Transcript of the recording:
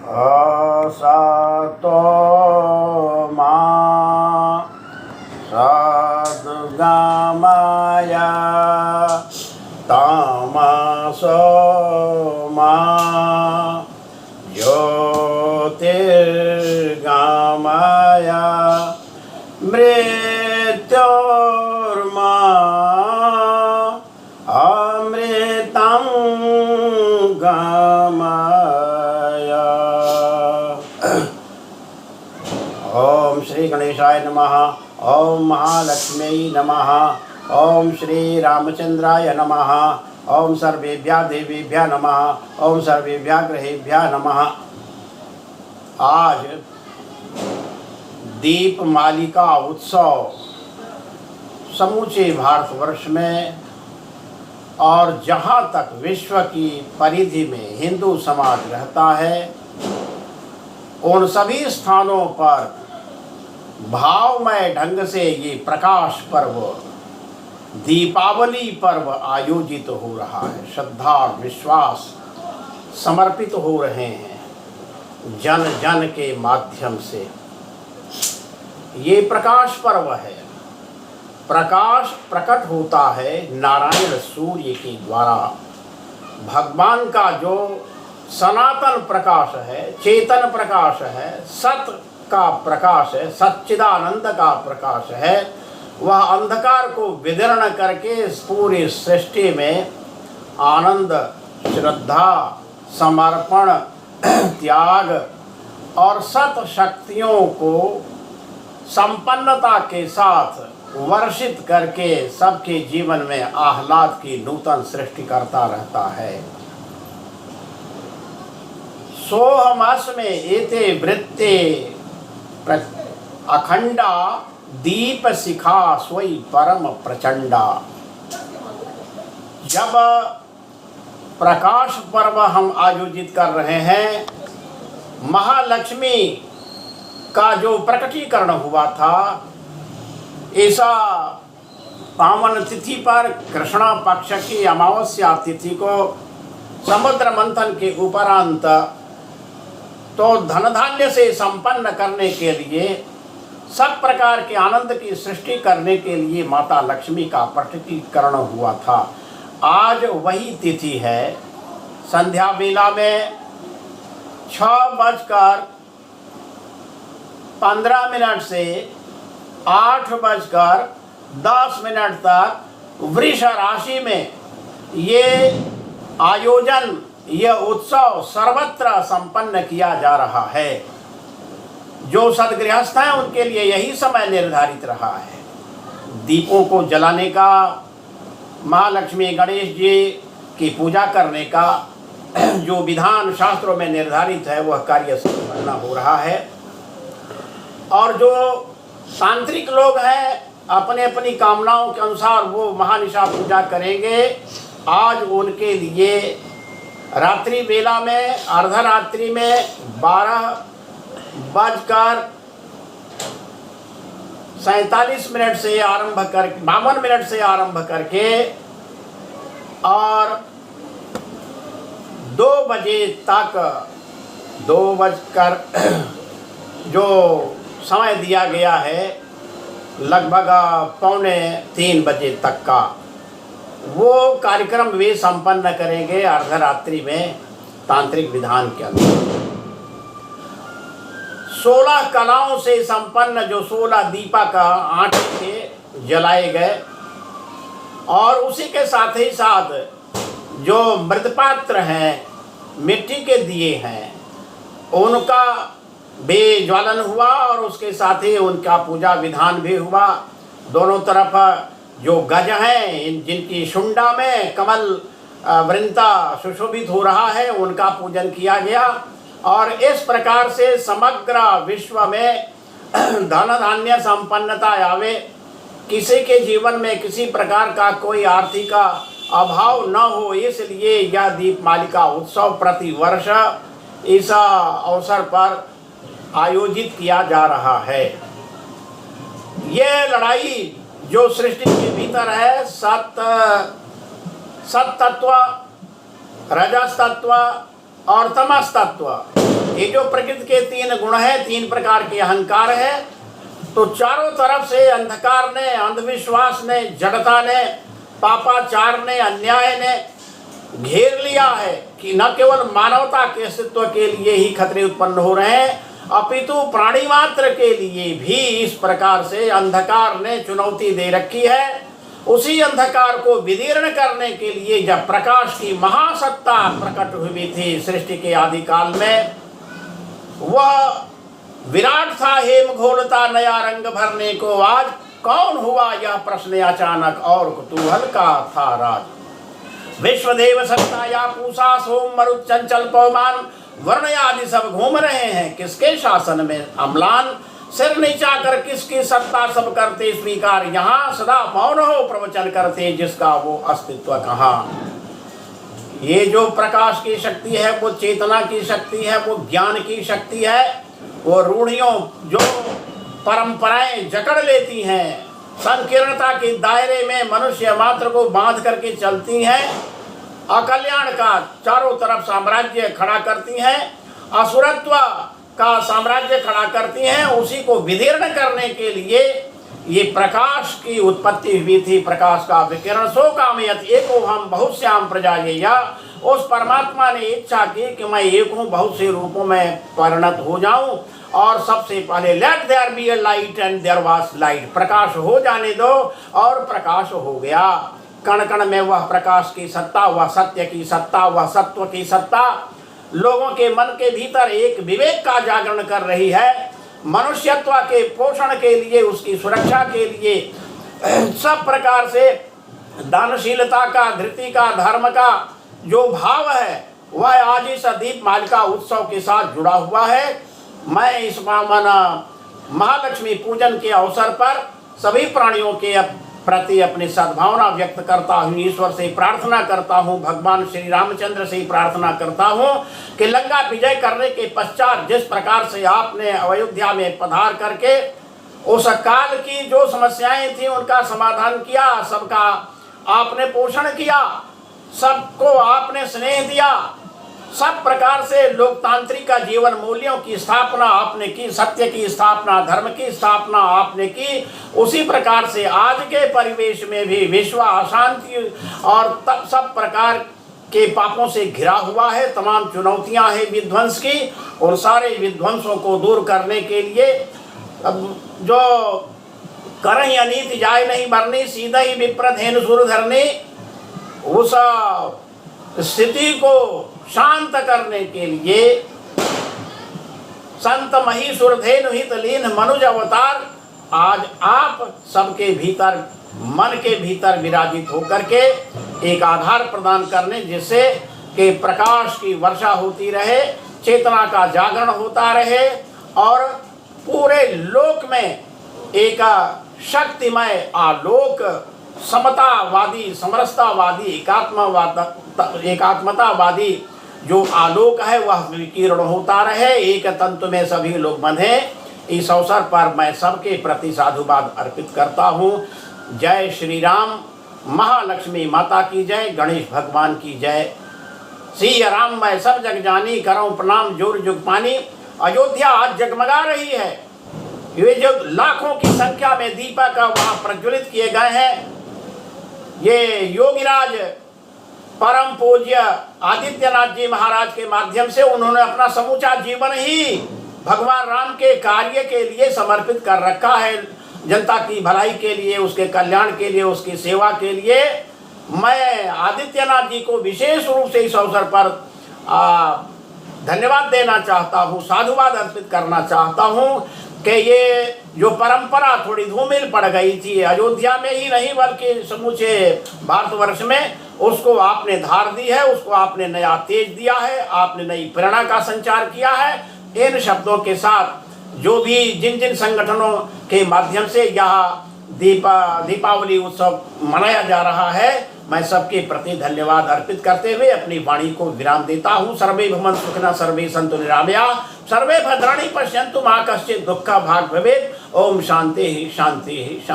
असतो मा सद्गमय तमसो मा ज्योतिर्गमय मृत्योर्मा अमृतं गमय। ओम श्री गणेशाय नमः। ओम महालक्ष्मी नमः। ओम श्री रामचंद्राय नमः। ओम सर्वेभ्यः देवीभ्यः नमः। ओम सर्वेभ्यः ग्रहेभ्यः नमः। आज दीपमालिका उत्सव समूचे भारतवर्ष में और जहाँ तक विश्व की परिधि में हिंदू समाज रहता है, उन सभी स्थानों पर भावमय ढंग से ये प्रकाश पर्व, दीपावली पर्व आयोजित हो रहा है। श्रद्धा और विश्वास समर्पित हो रहे हैं जन जन के माध्यम से। ये प्रकाश पर्व है। प्रकाश प्रकट होता है नारायण सूर्य के द्वारा। भगवान का जो सनातन प्रकाश है, चेतन प्रकाश है, सत का प्रकाश है, सच्चिदानंद का प्रकाश है, वह अंधकार को विदीर्ण करके इस पूरी सृष्टि में आनंद, श्रद्धा, समर्पण, त्याग और सत शक्तियों को संपन्नता के साथ वर्षित करके सबके जीवन में आह्लाद की नूतन सृष्टि करता रहता है। सोहमास में एते वृत्ते अखंडा दीप शिखा सोई परम प्रचंडा। जब प्रकाश पर्व हम आयोजित कर रहे हैं, महालक्ष्मी का जो प्रकटीकरण हुआ था, ऐसा पावन तिथि पर कृष्णा पक्ष की अमावस्या तिथि को समुद्र मंथन के उपरांत तो धन धान्य से संपन्न करने के लिए, सब प्रकार के आनंद की सृष्टि करने के लिए माता लक्ष्मी का प्रकटीकरण हुआ था। आज वही तिथि है। संध्या वेला में 6:15 से 8:10 तक वृष राशि में ये आयोजन, यह उत्सव सर्वत्र संपन्न किया जा रहा है। जो सदगृहस्थ हैं उनके लिए यही समय निर्धारित रहा है। दीपों को जलाने का, महालक्ष्मी गणेश जी की पूजा करने का जो विधान शास्त्रों में निर्धारित है, वह कार्य संपन्न हो रहा है। और जो तांत्रिक लोग हैं, अपने अपनी कामनाओं के अनुसार वो महानिशा पूजा करेंगे। आज उनके लिए रात्रि वेला में, अर्धरात्रि में 12:47 से आरंभ कर 52 मिनट से आरंभ करके और 2 बजे तक 2 बजकर जो समय दिया गया है, लगभग 2:45 बजे तक का वो कार्यक्रम वे संपन्न करेंगे अर्धरात्रि में तांत्रिक विधान के अनुसार। 16 कलाओं से संपन्न जो 16 दीपक आटे के जलाए गए, और उसी के साथ ही साथ जो मृतपात्र हैं, मिट्टी के दिए हैं, उनका भी ज्वलन हुआ और उसके साथ ही उनका पूजा विधान भी हुआ। दोनों तरफ जो गज हैं, जिनकी शुंडा में कमल वृंता सुशोभित हो रहा है, उनका पूजन किया गया। और इस प्रकार से समग्र विश्व में धन धान्य संपन्नता आवे, किसी के जीवन में किसी प्रकार का कोई आर्थिक अभाव न हो, इसलिए यह दीपमालिका उत्सव प्रतिवर्ष इस अवसर पर आयोजित किया जा रहा है। यह लड़ाई जो सृष्टि के भीतर है, सत तत्व, रजस तत्व और तमस तत्व। ये जो प्रकृति के तीन गुण है, तीन प्रकार के अहंकार है, तो चारों तरफ से अंधकार ने, अंधविश्वास ने, जड़ता ने, पापाचार ने, अन्याय ने घेर लिया है कि न केवल मानवता के अस्तित्व के लिए ही खतरे उत्पन्न हो रहे हैं, अपितु प्राणी मात्र के लिए भी इस प्रकार से अंधकार ने चुनौती दे रखी है। उसी अंधकार को विदीर्ण करने के लिए जब प्रकाश की महासत्ता प्रकट हुई थी सृष्टि के आदि काल में, वह विराट था हेम घोलता नया रंग भरने को। आज कौन हुआ यह प्रश्न अचानक और कुतूहल का था राज। विश्वदेव सत्ता या पूषा सोम मरुत चंचल पवमान वर्ण आदि सब घूम रहे हैं किसके शासन में अम्लान। सिर नीचा कर किसकी सत्ता सब करते स्वीकार, यहाँ सदा मौन हो प्रवचन करते जिसका वो अस्तित्व कहाँ। ये जो प्रकाश की शक्ति है, वो चेतना की शक्ति है, वो ज्ञान की शक्ति है, वो रूढ़ियों जो परंपराएं जकड़ लेती हैं, संकीर्णता के दायरे में मनुष्य मात्र को बांध करके चलती हैं, अकल्याण का चारों तरफ साम्राज्य खड़ा करती हैं, असुरत्व का साम्राज्य खड़ा करती हैं, उसी को विदीर्ण करने के लिए ये प्रकाश की उत्पत्ति हुई थी। प्रकाश का विकिरण सो कामयत एको हम बहुत श्याम प्रजा ये, या उस परमात्मा ने इच्छा की कि मैं एक हूँ बहुत से रूपों में परिणत हो जाऊं, और सबसे पहले let there be a light and there was light, प्रकाश हो जाने दो, और प्रकाश हो गया। कण कण में वह प्रकाश की सत्ता, वह सत्य की सत्ता, वह सत्व की सत्ता लोगों के मन के भीतर एक विवेक का जागरण कर रही है। मनुष्यत्व के पोषण के लिए, उसकी सुरक्षा के लिए सब प्रकार से दानशीलता का, धृति का, धर्म का जो भाव है वह आज इस दीप मालिका उत्सव के साथ जुड़ा हुआ है। मैं इस पावन महालक्ष्मी पूजन के अवसर पर सभी प्राणियों के प्रति अपनी सद्भावना व्यक्त करता हूँ, ईश्वर से प्रार्थना करता हूँ, भगवान श्री रामचंद्र से प्रार्थना करता हूँ कि लंका विजय करने के पश्चात जिस प्रकार से आपने अयोध्या में पधार करके उस काल की जो समस्याएं थी उनका समाधान किया, सबका आपने पोषण किया, सबको आपने स्नेह दिया, सब प्रकार से लोकतांत्रिक का जीवन मूल्यों की स्थापना आपने की, सत्य की स्थापना, धर्म की स्थापना आपने की, उसी प्रकार से आज के परिवेश में भी विश्व अशांति और तब सब प्रकार के पापों से घिरा हुआ है। तमाम चुनौतियां हैं विध्वंस की, और सारे विध्वंसों को दूर करने के लिए अब जो करही अनीति जाय नहीं मरनी, सीधा ही विप्रधेनु सुर धरनी, उस स्थिति को शांत करने के लिए संत मही सुरधेनु हित लीन मनुज अवतार आज आप सबके भीतर, मन के भीतर विराजित होकर के एक आधार प्रदान करने, जिससे कि प्रकाश की वर्षा होती रहे, चेतना का जागरण होता रहे, और पूरे लोक में एक शक्तिमय आलोक, समतावादी, समरसतावादी, एकात्मतावादी जो आलोक है वह विकीर्ण होता रहे, एक तंतु में सभी लोग बंधे। इस अवसर पर मैं सबके प्रति साधुवाद अर्पित करता हूँ। जय श्री राम, महालक्ष्मी माता की जय, गणेश भगवान की जय। सिया राम मैं सब जग जानी, करऊं प्रणाम जोर जुग पानी। अयोध्या आज जगमगा रही है। ये जो लाखों की संख्या में दीपक वहाँ प्रज्वलित किए गए हैं, ये योगीराज परम पूज्य आदित्यनाथ जी महाराज के माध्यम से उन्होंने अपना समूचा जीवन ही भगवान राम के कार्य के लिए समर्पित कर रखा है, जनता की भलाई के लिए, उसके कल्याण के लिए, उसकी सेवा के लिए। मैं आदित्यनाथ जी को विशेष रूप से इस अवसर पर धन्यवाद देना चाहता हूँ, साधुवाद अर्पित करना चाहता हूँ कि ये जो परंपरा थोड़ी धूमिल पड़ गई थी अयोध्या में ही नहीं बल्कि समूचे भारतवर्ष में, उसको आपने धार दी है, उसको आपने नया तेज दिया है, आपने नई प्रेरणा का संचार किया है। इन शब्दों के साथ जो भी जिन जिन संगठनों के माध्यम से यह दीपावली उत्सव मनाया जा रहा है, मैं सबके प्रति धन्यवाद अर्पित करते हुए अपनी वाणी को विराम देता हूँ। सर्वे भवन्तु सुखिनः, सर्वे सन्तु निरामयाः, सर्वे भद्राणि पश्यन्तु मा कश्चित् दुःखभाग् भवेत्। ओम शांति ही शांति ही शांति।